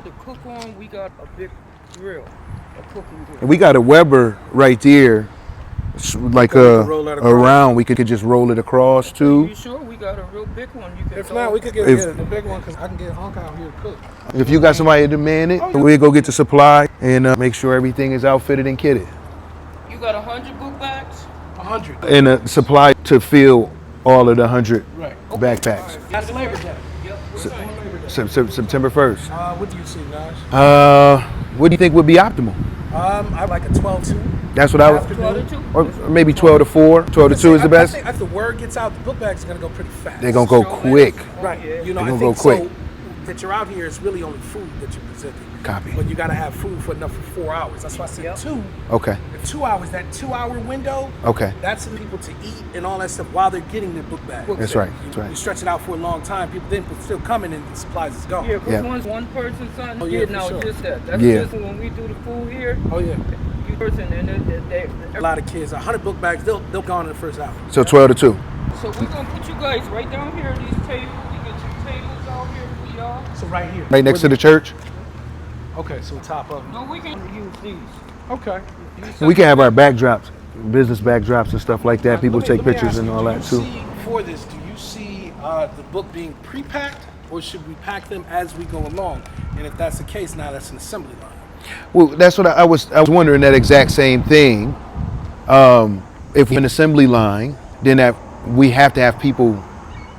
to cook on, we got a big grill, a cooking grill. And we got a Weber right there, like around. We could just roll it across too. You sure? We got a real big one. You can. If not, we could get the big one because I can get Hunk out here to cook. If you got somebody to demand it, we'll go get the supply and make sure everything is outfitted and kitted. You got 100 book bags? 100. And a supply to fill all of the 100 backpacks. That's Labor Day. September 1st. What do you see, Naj? What do you think would be optimal? I like a 12-2. That's what I was. 12 to 2? Or maybe 12 to 4. 12 to 2 is the best. I think after word gets out, the book bags are going to go pretty fast. They're going to go quick. Right. You know, They're I going to go think quick. so that you're out here is really only food that you're presenting. Copy. But you got to have food for enough for 4 hours. That's why I said 2. Okay. The 2 hours, that 2-hour window. Okay. That's for people to eat and all that stuff while they're getting their book bag. That's right. That's right. You stretch it out for a long time. People then still coming and the supplies is gone. Yeah, because one person, son, getting out just that. That's just when we do the food here. Oh yeah. You person and a lot of kids, 100 book bags, they'll go in the first hour. So 12 to 2. So we're gonna put you guys right down here at these tables. We get your tables out here for y'all. So right here. Right next to the church. Okay, so top of them. No, we can use these. Okay. We can have our backdrops, business backdrops and stuff like that. People take pictures and all that too. For this, do you see the book being pre-packed, or should we pack them as we go along? And if that's the case, now that's an assembly line. Well, that's what I was wondering, that exact same thing. If we're an assembly line, then that we have to have people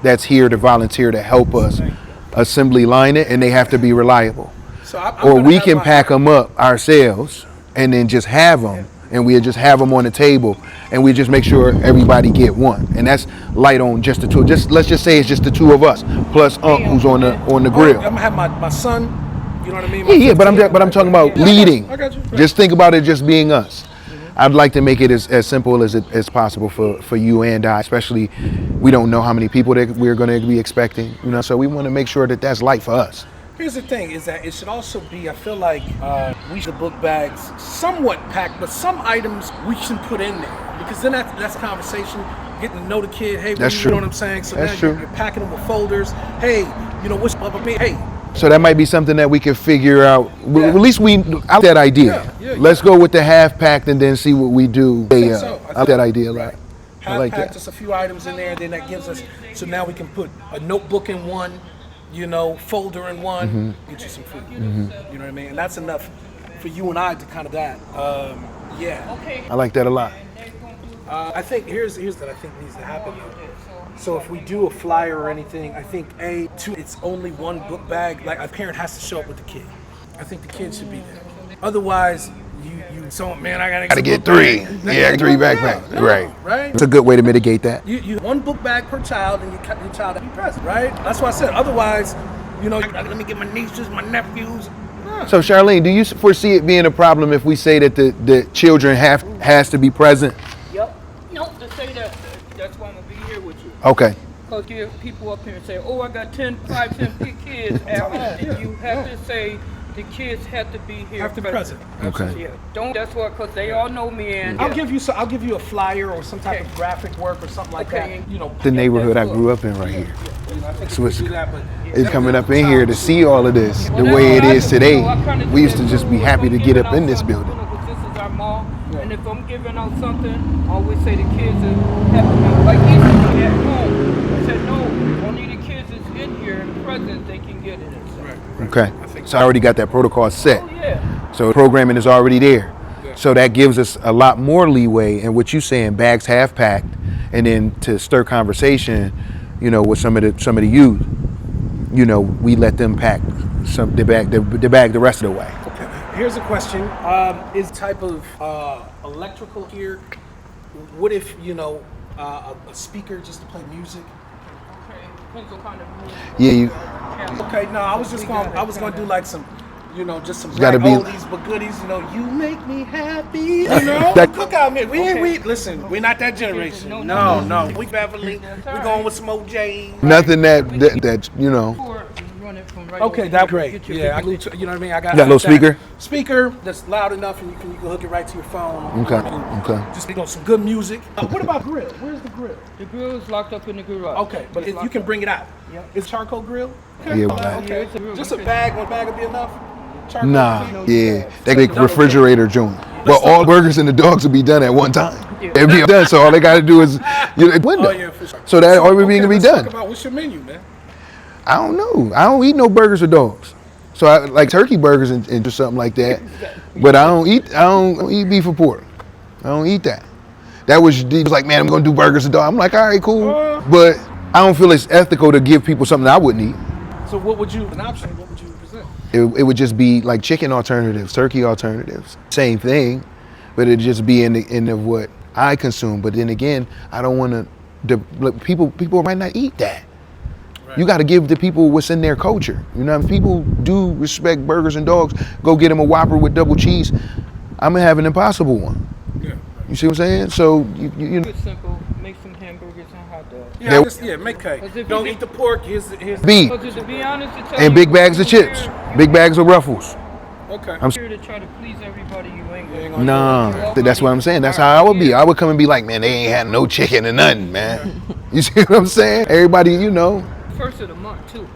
that's here to volunteer to help us assembly line it, and they have to be reliable. So or we can pack them up ourselves and then just have them, and we'll just have them on the table, and we just make sure everybody get one. And that's light on just the two. Let's just say it's just the two of us plus who's on the grill. I'm gonna have my son. You know what I mean? Yeah, but I'm talking about leading. I got you. Just think about it just being us. I'd like to make it as simple as possible for you and I, especially we don't know how many people that we're going to be expecting, so we want to make sure that that's light for us. Here's the thing, is that it should also be, I feel like we should book bags somewhat packed, but some items we should put in there, because then that's conversation, getting to know the kid. Hey, that's you true. know what I'm saying? So that's now true. You're packing them with folders. Hey, what's up with me? Hey. So that might be something that we can figure out. Yeah. At least I like that idea. Yeah. Let's go with the half packed and then see what we do. I like that idea. Right. I like packed, that. Just a few items in there, then that gives us, so now we can put a notebook in one, folder in one, get you some food. You know what I mean? And that's enough for you and I to kind of that. Yeah. I like that a lot. I think here's what I think needs to happen. So if we do a flyer or anything, I think it's only one book bag. Like a parent has to show up with the kid. I think the kid should be there. Otherwise, man, I gotta get 3. Yeah, 3 backpacks. Right. It's a good way to mitigate that. You one book bag per child, and your child be present. Right. That's what I said. Otherwise, let me get my nieces, my nephews. So Charlene, do you foresee it being a problem if we say that the children has to be present? Yep. No, to say that's why I'm gonna be here with you. Okay. Because you have people up here and say, oh, I got 10 kids at home. And you have to say the kids have to be here. Have to be present. Okay. Yeah. That's what, because they all know me. And I'll give you a flyer or some type of graphic work or something like that. The neighborhood I grew up in right here. I think So we can do that, but it's coming up in here to see all of this the way it is today. We used to just be happy to get up in this building. This is our mall, and if I'm giving out something, I always say the kids have to be like easily at home. I said no, only the kids is in here and present, they can get it. Right. Okay. So I already got that protocol set. Oh yeah. So programming is already there. Yeah. So that gives us a lot more leeway. And what you saying, bags half packed, and then to stir conversation, with some of the youth, we let them pack the bag the rest of the way. Okay. Here's a question: is type of electrical here? What if a speaker just to play music? Okay. Depends what kind of music. Yeah. Okay. No, I was gonna do like some. Just some black oldies but goodies. You make me happy. That cookout man. We listen. We're not that generation. No. We Beverly. We're going with some OJ. Nothing that. Okay, that's great. Yeah, you know what I mean. I got a little speaker. Speaker that's loud enough, and you can hook it right to your phone. Okay. Just some good music. What about grill? Where's the grill? The grill is locked up in the garage. Okay, but if you can bring it out. Yep. It's charcoal grill. Okay. Yeah. Okay. Just a bag. One bag would be enough. charcoal Nah, cleaner. yeah, that big Double refrigerator joint. But all burgers and the dogs will be done at one time. It'll be done, so all they got to do is window. Oh yeah, for sure. So that everything can be let's done. Talk about what's your menu, man. I don't know. I don't eat no burgers or dogs. So I like turkey burgers and just something like that. But I don't eat beef or pork. I don't eat that. He was like, man, I'm gonna do burgers and dogs. I'm like, all right, cool. But I don't feel it's ethical to give people something I wouldn't eat. So what would you, an option, what would you present? It would just be like chicken alternatives, turkey alternatives. Same thing, but it'd just be in the what I consume. But then again, I don't want to, people might not eat that. Right. You got to give the people what's in their culture. You know, if people do respect burgers and dogs, go get them a Whopper with double cheese. I'm gonna have an Impossible one. Yeah. You see what I'm saying? So you know. It's simple. Make some hamburgers and hot dogs. Yeah, make cake. Don't eat the pork. Here's beef. To be honest, and big bags of chips. Big bags of Ruffles. Okay. I'm here to try to please everybody. You ain't gonna. Nah, that's what I'm saying. That's how I would be. I would come and be like, man, they ain't had no chicken or nothing, man. You see what I'm saying? Everybody, you know. First of the month too.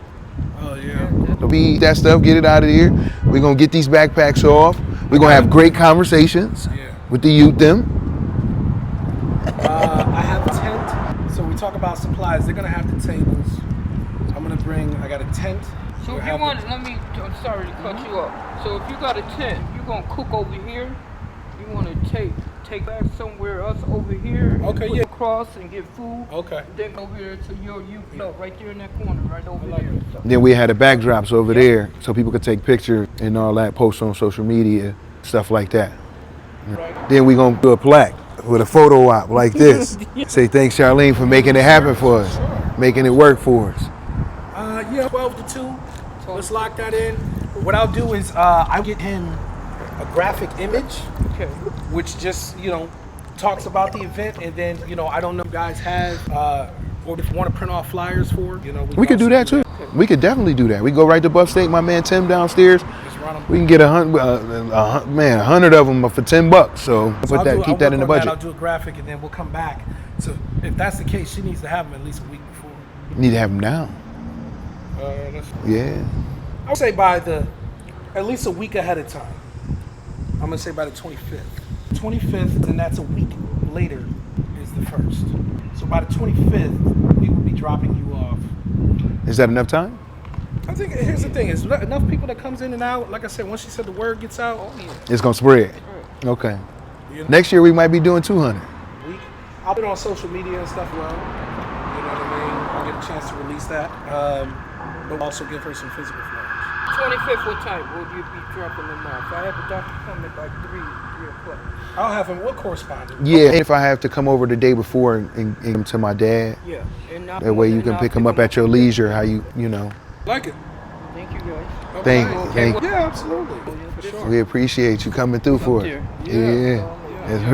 Oh yeah. Be that stuff. Get it out of here. We're gonna get these backpacks off. We're gonna have great conversations with the youth. I have a tent. So we talk about supplies. They're gonna have the tables. I got a tent. So if you want, I'm sorry to cut you off. So if you got a tent, you're gonna cook over here. You want to take back somewhere else over here. Okay, put across and get food. Okay. Then over here to your youth club, right there in that corner, right over there. So. Then we had the backdrops over there, so people could take pictures and all that, post on social media, stuff like that. Right. Then we gonna do a plaque with a photo op like this. Say thanks, Charlene, for making it happen for us, making it work for us. 12 to 2. Let's lock that in. What I'll do is I'll get him a graphic image, which just, talks about the event. And then, I don't know if you guys have, or if you want to print off flyers for, we could do that too. We could definitely do that. We go right to Buff Steak, my man Tim downstairs. We can get 100 of them for $10. So keep that in the budget. I'll do a graphic and then we'll come back. So if that's the case, she needs to have them at least a week before. You need to have them now. Yeah. I would say at least a week ahead of time. I'm gonna say by the 25th. 25th, and that's a week later is the 1st. So by the 25th, we will be dropping you off. Is that enough time? I think here's the thing: is enough people that comes in and out. Like I said, once she said the word gets out, it's gonna spread. Okay. Next year we might be doing 200. I'll put it on social media and stuff. Well, you know what I mean. I'll get a chance to release that. But we'll also give her some physical flyers. 25th, what time will you be dropping them off? I have a doctor coming by 3 o'clock. I'll have him. What correspondent? Yeah, if I have to come over the day before and give him to my dad. Yeah. That way you can pick him up at your leisure. How you know. Like it. Thank you guys. Thank you. Yeah, absolutely. For sure. We appreciate you coming through for it. Yeah.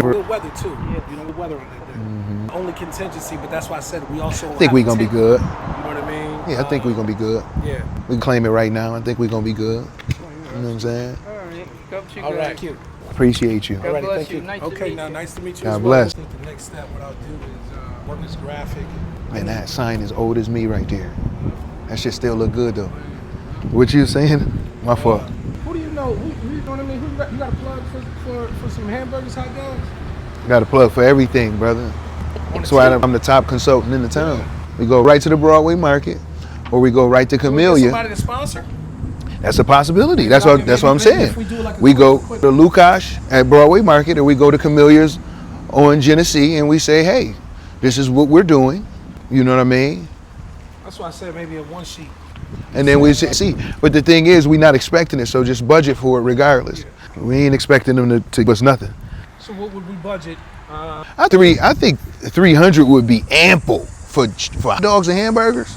Good weather too. The weather on that day. Mm-hmm. Only contingency, but that's why I said we also. I think we're gonna be good. You know what I mean? Yeah, I think we're gonna be good. Yeah. We can claim it right now. I think we're gonna be good. You know what I'm saying? All right. Cute. Appreciate you. All right, bless thank you. you. Nice Nice to meet you. God as bless. Well. I think the next step, what I'll do is work this graphic. Man, that sign is old as me right there. That shit still look good though. What you saying? My fault. Who do you know? Who you know what I mean? Who you got a plug for some hamburgers, hot dogs? Got a plug for everything, brother. That's why I'm the top consultant in the town. We go right to the Broadway Market, or we go right to Camellia. Somebody to sponsor? That's a possibility. That's what I'm saying. We go to Lukash at Broadway Market, or we go to Camellia's on Genesee, and we say, hey, this is what we're doing. You know what I mean? That's why I said maybe a one sheet. And then we see. But the thing is, we're not expecting it, so just budget for it regardless. Yeah. We ain't expecting them to give us nothing. So what would we budget? I think 300 would be ample for hot dogs and hamburgers.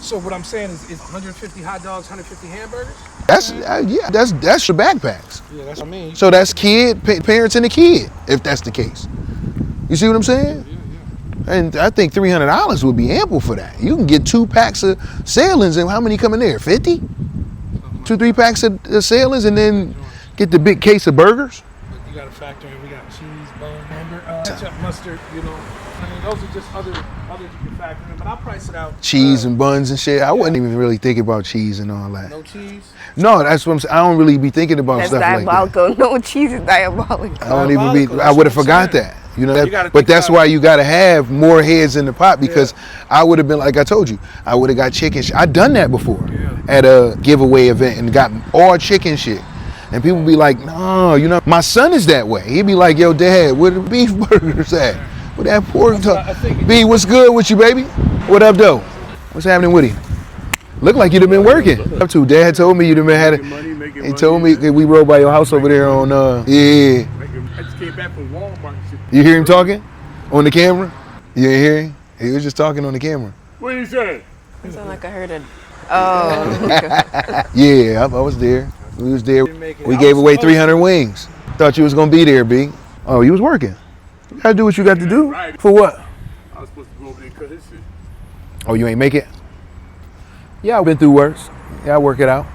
So what I'm saying is 150 hot dogs, 150 hamburgers? That's your backpacks. Yeah, that's what I mean. So that's parents and a kid, if that's the case. You see what I'm saying? Yeah. And I think $300 would be ample for that. You can get 2 packs of sailings, and how many come in there? 50? 2-3 packs of sailings, and then get the big case of burgers. You got to factor in, we got cheese, bone, hamburger. time. Ketchup, mustard, you know. I mean, those are just others you can factor in, but I'll price it out. Cheese and buns and shit. I wasn't even really thinking about cheese and all that. No cheese? No, that's what I'm saying. I don't really be thinking about That's stuff like that. diabolical. No cheese is diabolical. I don't even be. Diabolical, I would have that's what I'm forgot saying. that. You know, You gotta but think that's about why it. you got to have more heads in the pot because I would have been like I told you. I would have got chicken. I done that before at a giveaway event and got all chicken shit. And people be like, no, you know, my son is that way. He'd be like, yo, Dad, where the beef burgers at? Where that pork talk? B, what's good with you, baby? What up, though? What's happening with you? Look like you'd have been working. Up to Dad told me you'd have been had it. He told me we rode by your house over there on yeah. I just came back from Walmart and shit. You hear him talking on the camera? You ain't hear him? He was just talking on the camera. What did he say? It sounded like I heard it. Oh, okay. Yeah, I was there. We was there. make it. We I gave was away supposed 300 wings. Thought you was gonna be there, B. Oh, you was working. You gotta do what you got to do. Right. For what? I was supposed to go over there and cut his shit. Oh, you ain't make it? Yeah, I've been through worse. Yeah, I work it out.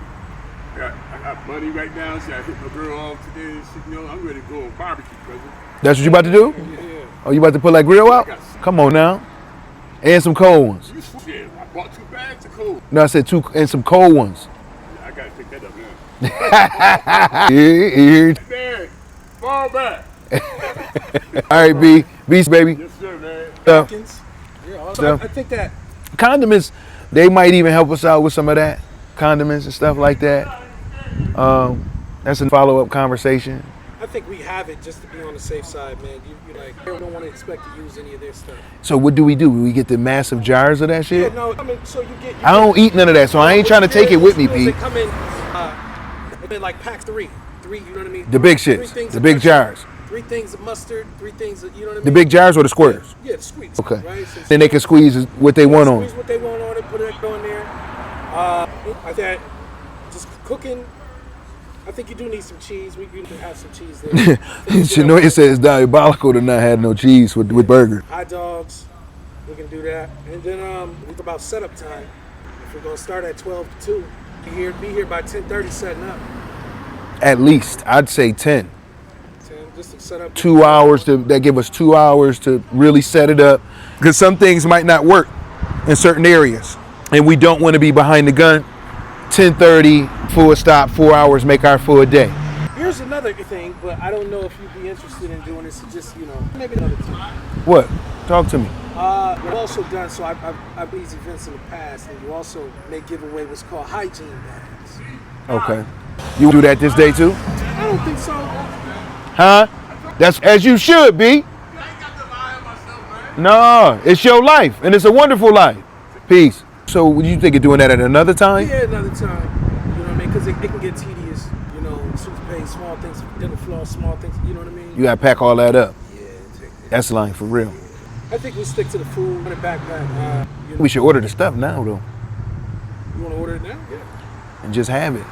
I got money right now. See, I hit my girl off today and shit. You know, I'm ready to go on barbecue, cousin. That's what you about to do? Yeah. Oh, you about to put that grill out? Come on now. And some cold ones. Yeah, I bought 2 bags of cold. No, I said 2 and some cold ones. I gotta pick that up now. Yeah. Man, fall back. All right, B. Beast, baby. Yes, sir, man. Atkins. Yeah, so I think that Condiments, they might even help us out with some of that. Condiments and stuff like that. That's a follow-up conversation. I think we have it just to be on the safe side, man. You like, they don't want to expect to use any of their stuff. So what do? We get the massive jars of that Yeah, shit? no, I mean, so you get. I don't eat none of that, so I ain't trying to take it with me, They Pete. come in like pack three, you know what I mean? The big Three shits, things the of big mustard, jars. 3 things of mustard, 3 things of, you know what I mean? The big jars or the squares? Yeah, the squeeze. Okay. Right? So Then they can squeeze what they want on. Squeeze what they want on it, put it on there. I think just cooking. I think you do need some cheese. We can have some cheese there. You know, it says diabolical to not have no cheese with burger. Hot dogs. We can do that. And then it's about setup time. If we're gonna start at 12 to 2, be here by 10:30 setting up. At least, I'd say 10. 10 just to set up. 2 hours that give us 2 hours to really set it up. Because some things might not work in certain areas. And we don't want to be behind the gun. 10:30, full stop, 4 hours, make our full day. Here's another thing, but I don't know if you'd be interested in doing this. So just, maybe another time. What? Talk to me. We've also done, so I've done these events in the past, and you also may give away what's called hygiene bags. Okay. You do that this day too? I don't think so. Huh? That's as you should be. No, it's your life, and it's a wonderful life. Peace. So, would you think of doing that at another time? Yeah, another time. You know what I mean? Because it can get tedious. Toothpaste, small things, dental floss, small things. You know what I mean? You gotta pack all that up. Yeah. That's lying for real. I think we stick to the food, the backpack. We should order the stuff now, though, You want to order it now? Yeah. and just have it.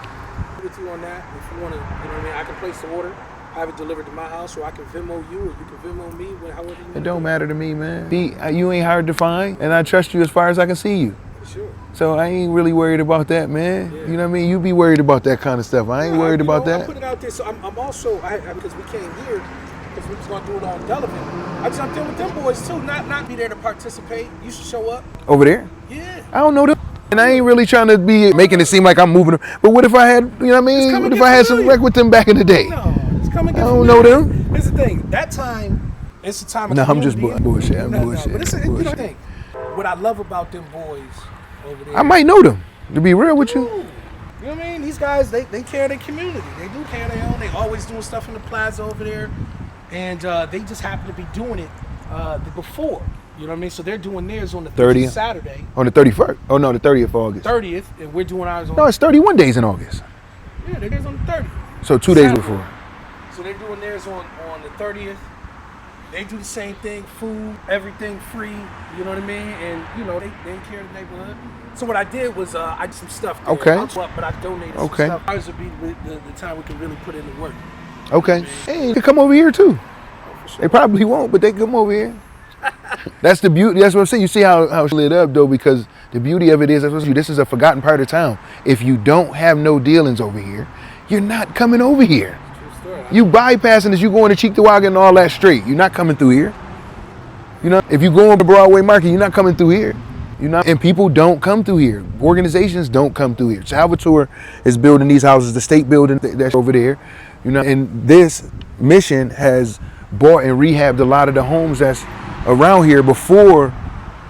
With you on that. If you want to, you know what I mean? I can place the order, have it delivered to my house, or I can Venmo you, or you can Venmo me, however you want. It don't matter to me, man. You ain't hard to find, and I trust you as far as I can see you. For sure. So I ain't really worried about that, man. Yeah. You know what I mean? You be worried about that kind of stuff. I ain't worried about I that. put it out there, so I'm also, because we came here, because we was going to do it on Delavan. I jumped in with them boys too, not be there to participate. You should show up. Over there? Yeah. I don't know them. And I ain't really trying to be making it seem like I'm moving them. But what if I had, you know what I mean? come What and if get I had some familiar. wreck with them back in the day? No, just come and get I don't know familiar. them. Here's the thing. That time, it's the time of No, I'm just community. bullshit. I'm No, bullshit. but it's you know Bullshit. the thing. What I love about them boys over there. I might know them, to be real with you. You know what I mean? These guys, they care their community. They do care their own. They always doing stuff in the plaza over there. And they just happen to be doing it before. You know what I mean? So they're doing theirs on the 30th? Saturday, On the 31st. Oh, no, the 30th of August. 30th, and we're doing ours on No, it's 31 days in August. yeah, theirs on the 30th. So 2 days Saturday. before. So they're doing theirs on the 30th. They do the same thing, food, everything free, you know what I mean? And, they care the neighborhood. So what I did was I did some stuff there. Okay. I'll go up, but I donated Okay. some stuff. Ours would be the time we can really put in the work. Okay. Hey, they can come over here too. For sure. They probably won't, but they come over here. That's the beauty. That's what I'm saying. You see how it's lit up though, because the beauty of it is, this is a forgotten part of town. If you don't have no dealings over here, you're not coming over here. True story. You bypassing this, you going to Cheektowaga and all that straight. You're not coming through here. You know, if you go on the Broadway Market, you're not coming through here. You know, and people don't come through here. Organizations don't come through here. Salvatore is building these houses, the state building that's over there. You know, and this mission has bought and rehabbed a lot of the homes that's around here before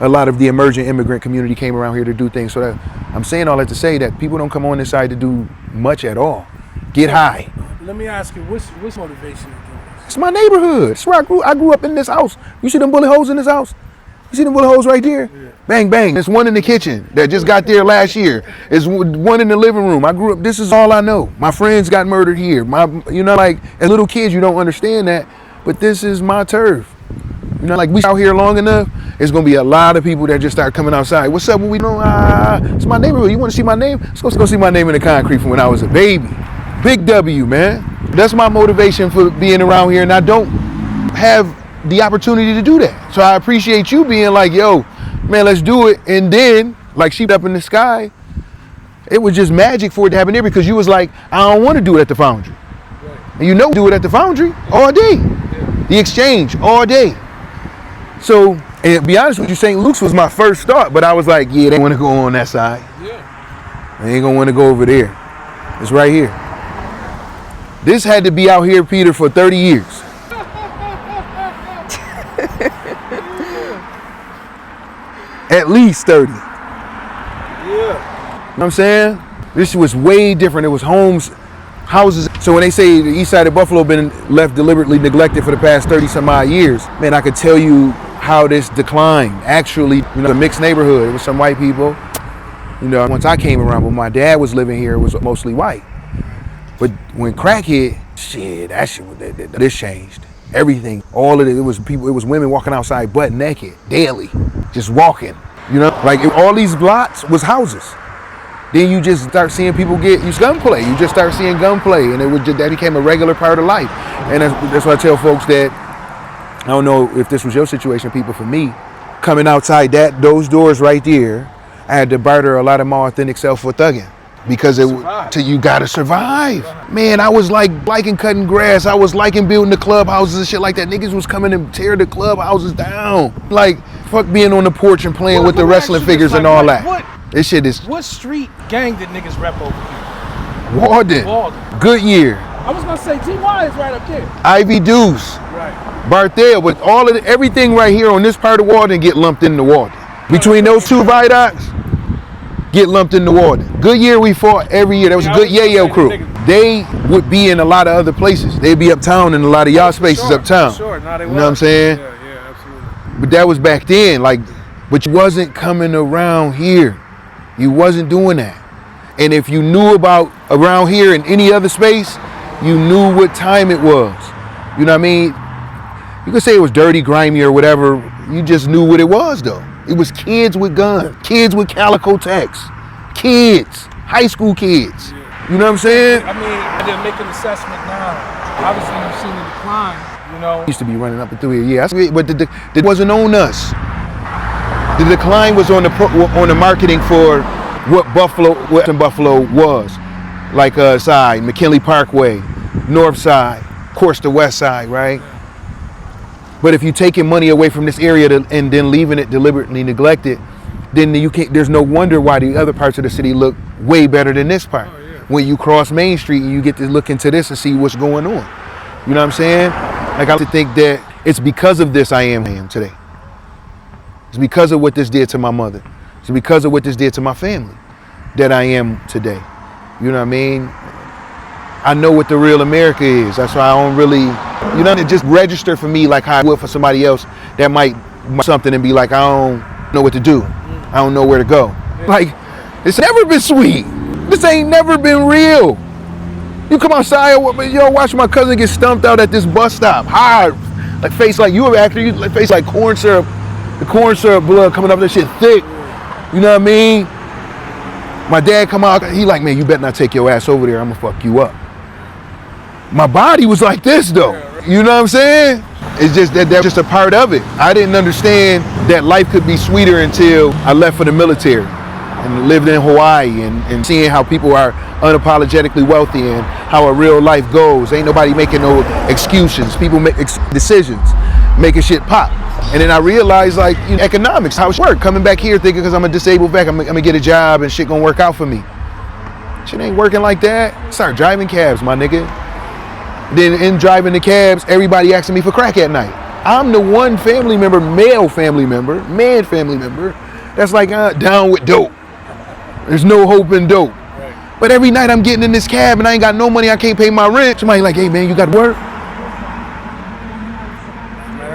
a lot of the emerging immigrant community came around here to do things. So that, I'm saying all that to say that people don't come on this side to do much at all. Get high. Let me ask you, what's motivation you doing this? It's my neighborhood. It's where I grew up in this house. You see them bullet holes in this house? You see them bullet holes right there? Yeah. Bang, bang. There's one in the kitchen that just got there last year. There's one in the living room. I grew up, this is all I know. My friends got murdered here. You know, like, as little kids, you don't understand that, but this is my turf. You know, like, we out here long enough, there's gonna be a lot of people that just start coming outside. What's up, what we doing? It's my neighborhood. You wanna see my name? Let's go see my name in the concrete from when I was a baby. Big W, man. That's my motivation for being around here, and I don't have the opportunity to do that. So I appreciate you being like, yo, man, let's do it. And then, like sheep up in the sky, it was just magic for it to happen there because you was like, I don't want to do it at the foundry. Right. And you know, do it at the foundry all day. Yeah. The exchange all day. So, and to be honest with you, St. Luke's was my first thought, but I was like, yeah, they want to go on that side. Yeah. They ain't gonna want to go over there. It's right here. This had to be out here, Peter, for 30 years. At least 30. Yeah. You know what I'm saying? This was way different. It was houses. So when they say the east side of Buffalo been left deliberately neglected for the past 30 some odd years, man, I could tell you how this declined. Actually, you know, a mixed neighborhood. It was some white people. You know, once I came around, when my dad was living here, it was mostly white. But when crack hit, shit, this changed. Everything, all of it was people, it was women walking outside butt naked daily, just walking, you know, like all these blocks was houses. Then you just start seeing people use gunplay. You just start seeing gunplay, and that became a regular part of life. And that's why I tell folks that, I don't know if this was your situation, people, for me, coming outside those doors right there, I had to barter a lot of my authentic self for thugging. Because you gotta survive. Man, I was liking cutting grass. I was liking building the clubhouses and shit like that. Niggas was coming and tear the clubhouses down. Like, fuck being on the porch and playing with the wrestling figures and all that. This shit is. What street gang did niggas rep over here? Walden. Goodyear. I was gonna say T.Y. is right up there. Ivy Deuce. Right. Barthel, but everything right here on this part of Walden get lumped into Walden. Between those two viaducts, get lumped into Walden. Goodyear we fought every year. That was a good yayo crew. They would be in a lot of other places. They'd be uptown in a lot of y'all spaces uptown. Sure, no, they you know what I'm saying? Yeah, absolutely. But that was back then, but you wasn't coming around here. You wasn't doing that. And if you knew about around here in any other space, you knew what time it was. You know what I mean? You could say it was dirty, grimy, or whatever. You just knew what it was, though. It was kids with guns, kids with calico techs, kids, high school kids. Yeah. You know what I'm saying? I mean, I didn't make an assessment now. Obviously, you've seen the decline, you know. Used to be running up and through here, yeah. But it wasn't on us. The decline was on the marketing for what Western Buffalo was. Like side, McKinley Parkway, North Side, of course the West Side, right? But if you're taking money away from this area and then leaving it deliberately neglected, then there's no wonder why the other parts of the city look way better than this part. Oh, yeah. When you cross Main Street and you get to look into this and see what's going on. You know what I'm saying? Like, I like to think that it's because of this I am today. It's because of what this did to my mother. It's because of what this did to my family that I am today. You know what I mean? I know what the real America is. That's why I don't really, it just register for me like how I would for somebody else that might something and be like, I don't know what to do. I don't know where to go. Like, it's never been sweet. This ain't never been real. You come outside, watch my cousin get stumped out at this bus stop, hard, like face like you face like corn syrup, the corn syrup blood coming up that shit thick. You know what I mean? My dad come out, he like, man, you better not take your ass over there, I'm gonna fuck you up. My body was like this though. You know what I'm saying? It's just that's just a part of it. I didn't understand that life could be sweeter until I left for the military. and lived in Hawaii and seeing how people are unapologetically wealthy and how a real life goes. Ain't nobody making no excuses. People make decisions, making shit pop. And then I realized, like, economics, how it work. Coming back here thinking because I'm a disabled vet, I'm gonna get a job and shit gonna work out for me. Shit ain't working like that. Start driving cabs, my nigga. Then in driving the cabs, everybody asking me for crack at night. I'm the one family member, man family member, that's like down with dope. There's no hope in dope. Right. But every night I'm getting in this cab and I ain't got no money, I can't pay my rent. Somebody like, hey man, you got work?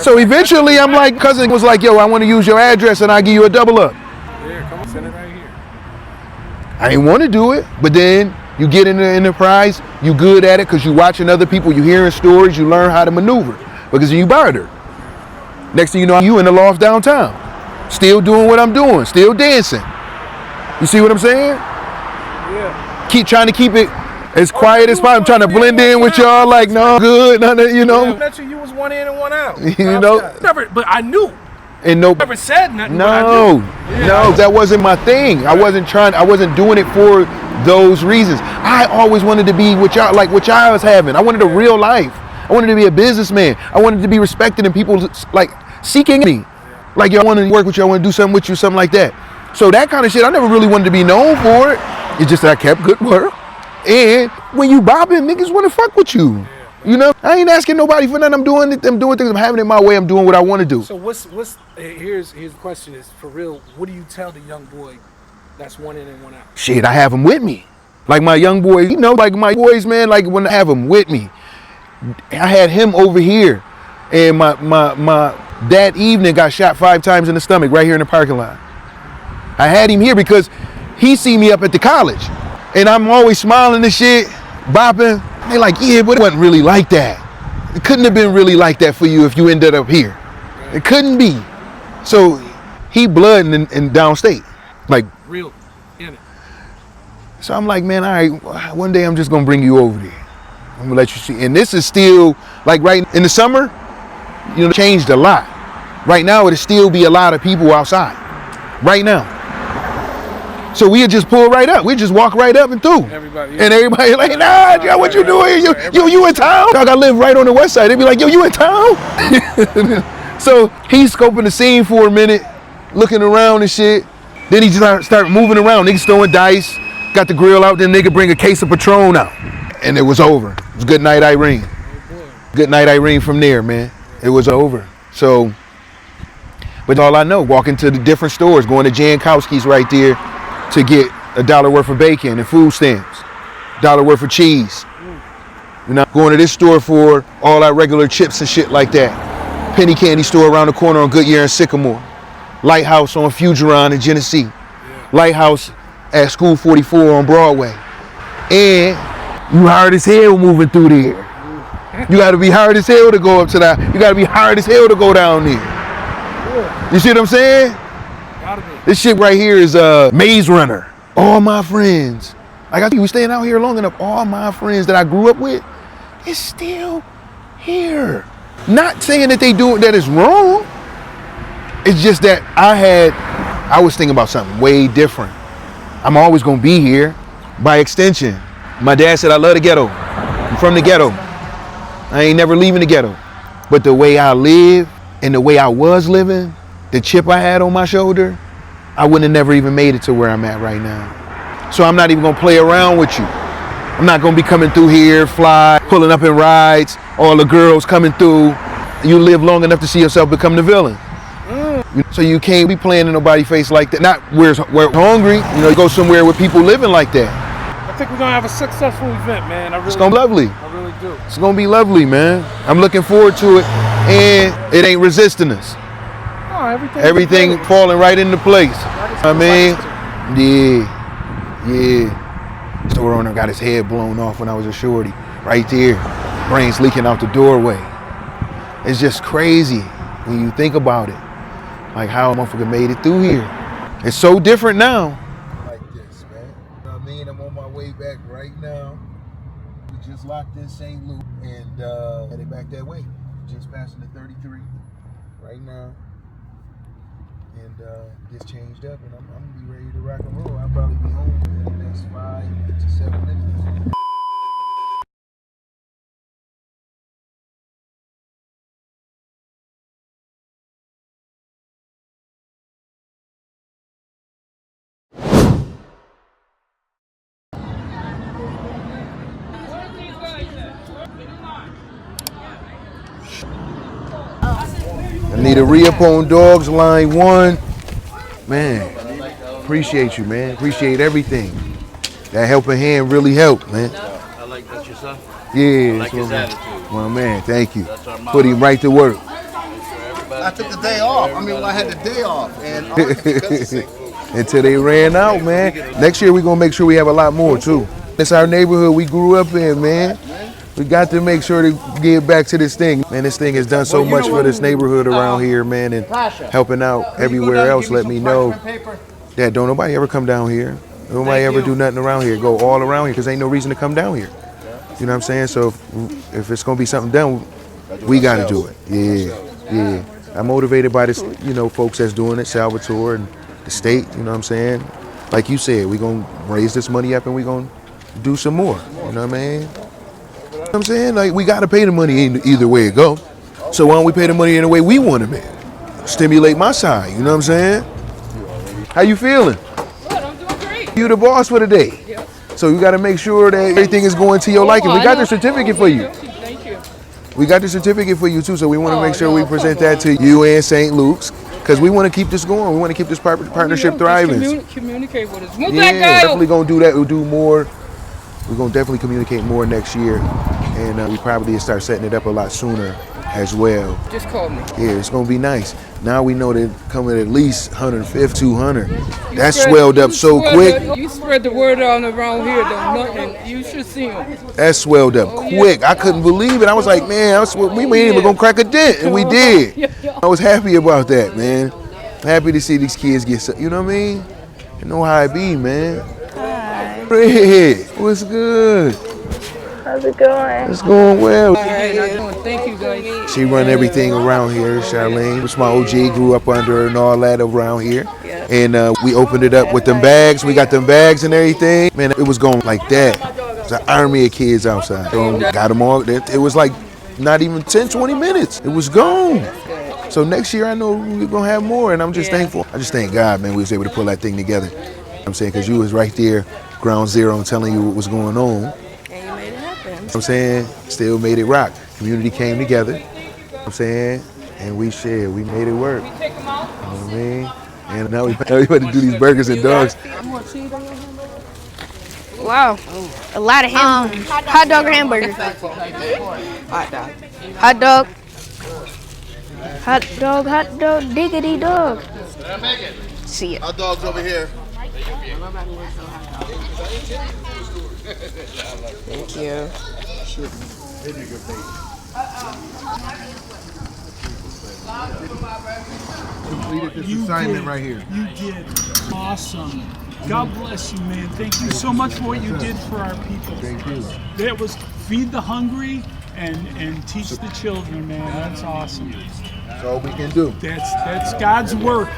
So eventually I'm like, cousin was like, yo, I want to use your address and I'll give you a double up. Yeah, come on, send it right here. I didn't want to do it, but then you get in the enterprise, you good at it because you watching other people, you hearing stories, you learn how to maneuver because you barter. Next thing you know, you in the loft downtown, still doing what I'm doing, still dancing. You see what I'm saying? Yeah. Keep trying to keep it as quiet as possible. I'm trying to blend in with y'all, like, no, good, none of, you know. Yeah, you was one in and one out. You know? Never, but I knew. And no, Never said nothing. No, that wasn't my thing. I wasn't doing it for those reasons. I always wanted to be what y'all was having. I wanted a real life. I wanted to be a businessman. I wanted to be respected and people like seeking me. Like, y'all want to work with you, I want to do something with you, something like that. So that kind of shit, I never really wanted to be known for it. It's just that I kept good work. And when you bobbing, niggas want to fuck with you. You know, I ain't asking nobody for nothing. I'm doing things. I'm having it my way. I'm doing what I want to do. So here's the question is, for real, what do you tell the young boy that's one in and one out? Shit, I have them with me. Like my young boy, you know, like my boys, man, like when I have them with me. I had him over here. And my that evening got shot 5 times in the stomach right here in the parking lot. I had him here because he see me up at the college. And I'm always smiling and shit, bopping. They like, yeah, but it wasn't really like that. It couldn't have been really like that for you if you ended up here. It couldn't be. So he blood in downstate. Like real in it. So I'm like, man, all right, one day I'm just gonna bring you over there. I'm gonna let you see. And this is still, like right in the summer, you know, changed a lot. Right now, it'll still be a lot of people outside. Right now. So we'd just pull right up. We'd just walk right up and through. Everybody like, nah, Joe, what you doing? You in town? I live right on the west side. They'd be like, yo, you in town? So he's scoping the scene for a minute, looking around and shit. Then he just start moving around. Niggas throwing dice, got the grill out, then nigga bring a case of Patron out. And it was over. It was good night, Irene. Good night, Irene from there, man. It was over. So, but all I know, walking to the different stores, going to Jankowski's right there to get $1 worth of bacon and food stamps, $1 worth of cheese. You know, going to this store for all our regular chips and shit like that. Penny candy store around the corner on Goodyear and Sycamore. Lighthouse on Fugeron in Genesee. Lighthouse at School 44 on Broadway. And you hard as hell moving through there. You gotta be hard as hell to go up to that. You gotta be hard as hell to go down there. You see what I'm saying? This shit right here is a Maze Runner. All my friends. Like I think we staying out here long enough. All my friends that I grew up with is still here. Not saying that they do that is wrong. It's just that I was thinking about something way different. I'm always gonna be here by extension. My dad said I love the ghetto. I'm from the ghetto. I ain't never leaving the ghetto. But the way I live and the way I was living, the chip I had on my shoulder, I wouldn't have never even made it to where I'm at right now. So I'm not even gonna play around with you. I'm not gonna be coming through here, fly, pulling up in rides, all the girls coming through. You live long enough to see yourself become the villain. So you can't be playing in nobody's face like that. Not where we're hungry, you know, you go somewhere with people living like that. I think we're gonna have a successful event, man. It's gonna be lovely. I really do. It's gonna be lovely, man. I'm looking forward to it, and it ain't resisting us. Oh, everything falling right into place. I mean, yeah. Store owner got his head blown off when I was a shorty, right there. Brains leaking out the doorway. It's just crazy when you think about it. Like how a motherfucker made it through here. It's so different now. Like this, man. You know what I mean? I'm on my way back right now. We just locked in St. Louis and headed back that way. Just passing the 33 right now. and gets changed up, and I'm gonna be ready to rock and roll. I'll probably be home within the next 5 to 7 minutes. I need a re-up on Dogs Line 1. Man, appreciate you, man. Appreciate everything. That helping hand really helped, man. I like that yourself. Yeah, I like his attitude. my man, thank you. That's our motto. Put him right to work. I took the day off. I mean, I had the day off, and Until they ran out, man. Next year we're gonna make sure we have a lot more too. It's our neighborhood we grew up in, man. We got to make sure to give back to this thing. Man, this thing has done so much for this neighborhood around here, man, and helping out everywhere else. Let me know that don't nobody ever come down here. Nobody ever do nothing around here. Go all around here because ain't no reason to come down here. You know what I'm saying? So if it's gonna be something done, we gotta do it. Yeah. I'm motivated by this, folks that's doing it, Salvatore and the state, you know what I'm saying? Like you said, we gonna raise this money up and we gonna do some more. You know what I mean? You know what I'm saying? Like, we gotta pay the money either way it go. So why don't we pay the money in the way we want to make? Stimulate my side, you know what I'm saying? How you feeling? Good, I'm doing great. You the boss for the day. Yep. So you gotta make sure that everything is going to your liking. We got the certificate for you. Thank you. We got the certificate for you too, so we want to make sure we present that to you and St. Luke's, because we want to keep this going. We want to keep this partnership thriving. Communicate with us. Move Yeah, that guy. definitely gonna do that. We'll do more. We're gonna definitely communicate more next year, and we probably start setting it up a lot sooner as well. Just call me. Yeah, it's gonna be nice. Now we know they're coming at least 150, 200. That swelled up so quick. You spread the word on around here, though. Nothing. You should see them. That swelled up quick. I couldn't believe it. I was like, man, we ain't even gonna crack a dent, and we did. I was happy about that, man. Happy to see these kids get, you know what I mean? You know how it be, man. Hi. Fred, what's good? How's it going? It's going well. Thank you, guys. She run everything around here, Charlene, which my OG grew up under and all that around here. And we opened it up with them bags. We got them bags and everything. Man, it was going like that. There's an army of kids outside. So got them all. It was like not even 10, 20 minutes. It was gone. So next year I know we're going to have more, and I'm just thankful. I just thank God, man, we was able to pull that thing together. I'm saying, because you was right there, ground zero, and telling you what was going on. And you made it happen. I'm saying, still made it rock. Community came together, I'm saying, and we shared. We made it work. You know what I mean? And now we about to do these burgers and dogs. Wow, a lot of hamburgers. Hot dog or hamburger? Hot dog. Hot dog. Hot dog, diggity dog. See ya. Hot dogs over here. Thank you. Completed this assignment right here. You did awesome. God bless you, man. Thank you so much for what you did for our people. Thank you. That was feed the hungry and teach the children, man. That's awesome. That's all we can do. That's God's work.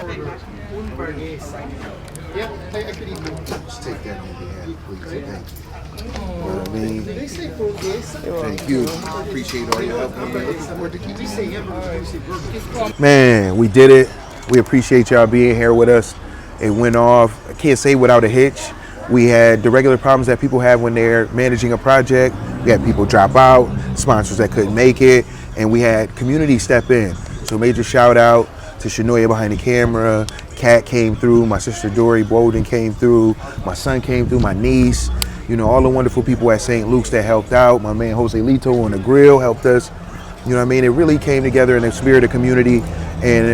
Just take that on behalf, please. Thank you. You know what I mean? Thank you. Appreciate all your help. I'm looking forward to keeping it. Man, we did it. We appreciate y'all being here with us. It went off. I can't say without a hitch. We had the regular problems that people have when they're managing a project. We had people drop out, sponsors that couldn't make it, and we had community step in. So major shout out to Shanoya behind the camera. Kat came through, my sister Dory Bolden came through, my son came through, my niece, all the wonderful people at St. Luke's that helped out. My man Jose Lito on the grill helped us. You know what I mean? It really came together in the spirit of community, and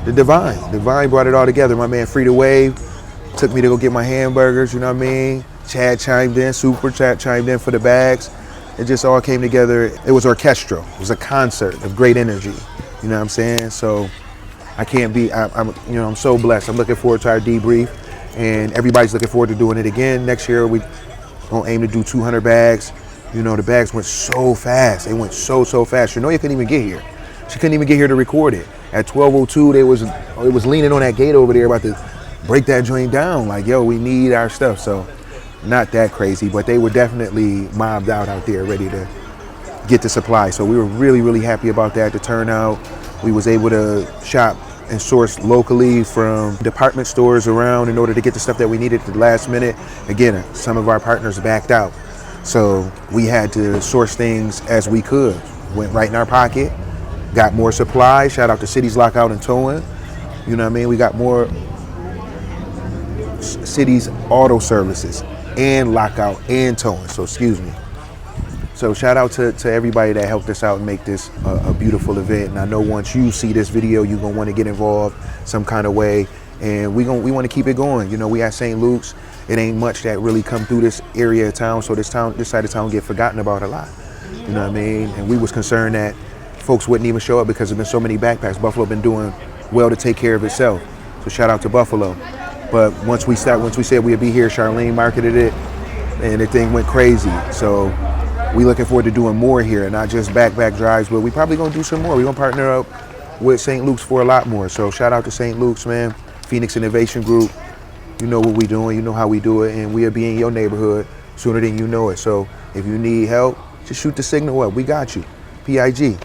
the divine brought it all together. My man Frida Wave took me to go get my hamburgers, you know what I mean? Chad chimed in, Super Chat chimed in for the bags. It just all came together. It was orchestral. It was a concert of great energy. You know what I'm saying? So I can't be, I'm so blessed. I'm looking forward to our debrief, and everybody's looking forward to doing it again. Next year, we gonna aim to do 200 bags. The bags went so fast. They went so fast. You couldn't even get here. She couldn't even get here to record it. At 12:02, it was leaning on that gate over there about to break that joint down. Like, yo, we need our stuff. So not that crazy, but they were definitely mobbed out there ready to get the supply. So we were really, really happy about that, the turnout. We was able to shop and source locally from department stores around in order to get the stuff that we needed at the last minute. Again, some of our partners backed out. So we had to source things as we could. Went right in our pocket, got more supply. Shout out to Cities Lockout and Towing. You know what I mean? We got more Cities Auto Services and Lockout and Towing. So excuse me. So shout out to everybody that helped us out and make this a beautiful event. And I know once you see this video, you're gonna want to get involved some kind of way. And we want to keep it going. You know, we at St. Luke's. It ain't much that really come through this area of town. So this side of town get forgotten about a lot. You know what I mean? And we was concerned that folks wouldn't even show up because there's been so many backpacks. Buffalo been doing well to take care of itself. So shout out to Buffalo. But once we said we'd be here, Charlene marketed it, and the thing went crazy. So we looking forward to doing more here, not just backpack drives, but we probably gonna do some more. We gonna partner up with St. Luke's for a lot more. So shout out to St. Luke's, man. Phoenix Innovation Group. You know what we doing, you know how we do it, and we'll be in your neighborhood sooner than you know it. So if you need help, just shoot the signal up. We got you. PIG.